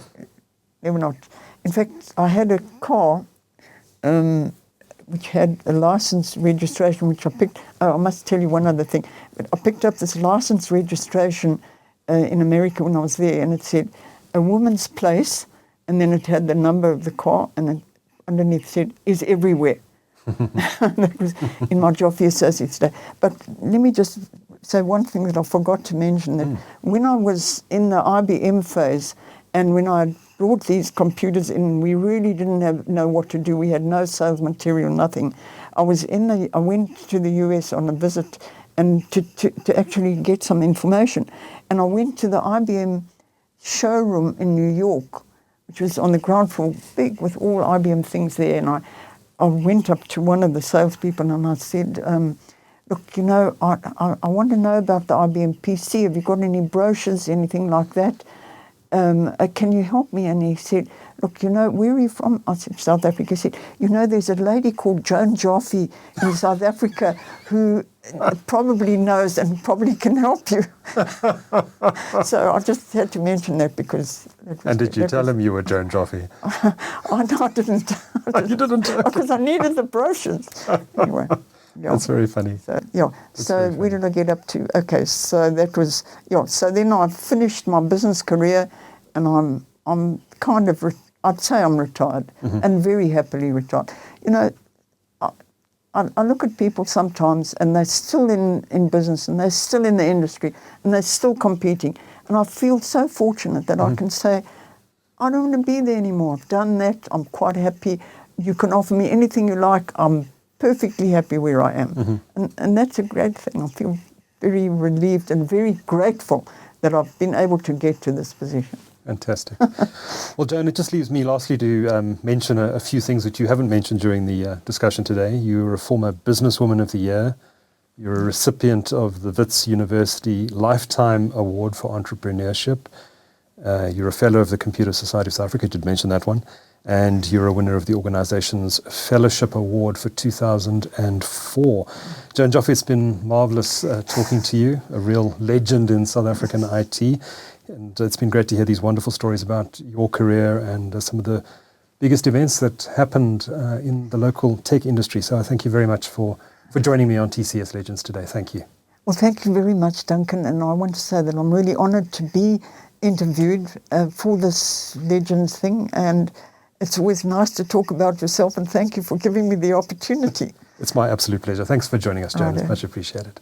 S2: they were not. In fact, I had a car which had a license registration, which I picked. Oh, I must tell you one other thing. But I picked up this license registration in America when I was there, and it said a woman's place, and then it had the number of the car, and it, underneath said, is everywhere. That was in my Joffe Associates day. But let me just say one thing that I forgot to mention, that when I was in the IBM phase, and when I brought these computers in, we really didn't know what to do. We had no sales material, nothing. I went to the US on a visit and to actually get some information. And I went to the IBM showroom in New York, which was on the ground floor, big, with all IBM things there. And I went up to one of the salespeople and I said, look, you know, I want to know about the IBM PC. Have you got any brochures, anything like that? Can you help me? And he said, look, you know, where are you from? I said, South Africa. He said, you know, there's a lady called Joan Joffe in South Africa who probably knows and probably can help you. So I just had to mention that because...
S1: And did you tell him you were Joan Joffe?
S2: I didn't.
S1: You didn't?
S2: Because I needed the brochures. Anyway. Yeah.
S1: That's very funny.
S2: So where did I get up to? Okay, so that was, so then I finished my business career and I'm kind of, I'd say I'm retired and very happily retired. You know, I look at people sometimes and they're still in business and they're still in the industry and they're still competing. And I feel so fortunate that I can say, I don't want to be there anymore. I've done that. I'm quite happy. You can offer me anything you like. I'm perfectly happy where I am. And that's a great thing. I feel very relieved and very grateful that I've been able to get to this position.
S1: Fantastic. Well, Joan, it just leaves me lastly to mention a few things that you haven't mentioned during the discussion today. You were a former Businesswoman of the Year. You're a recipient of the Wits University Lifetime Award for Entrepreneurship. You're a fellow of the Computer Society of South Africa, did mention that one. And you're a winner of the organization's Fellowship Award for 2004. Joan Joffe, it's been marvelous talking to you, a real legend in South African IT. And it's been great to hear these wonderful stories about your career and some of the biggest events that happened in the local tech industry. So I thank you very much for joining me on TCS Legends today. Thank you.
S2: Well, thank you very much, Duncan. And I want to say that I'm really honored to be interviewed for this Legends thing. And it's always nice to talk about yourself, and thank you for giving me the opportunity.
S1: It's my absolute pleasure. Thanks for joining us, Joan. It's much appreciated.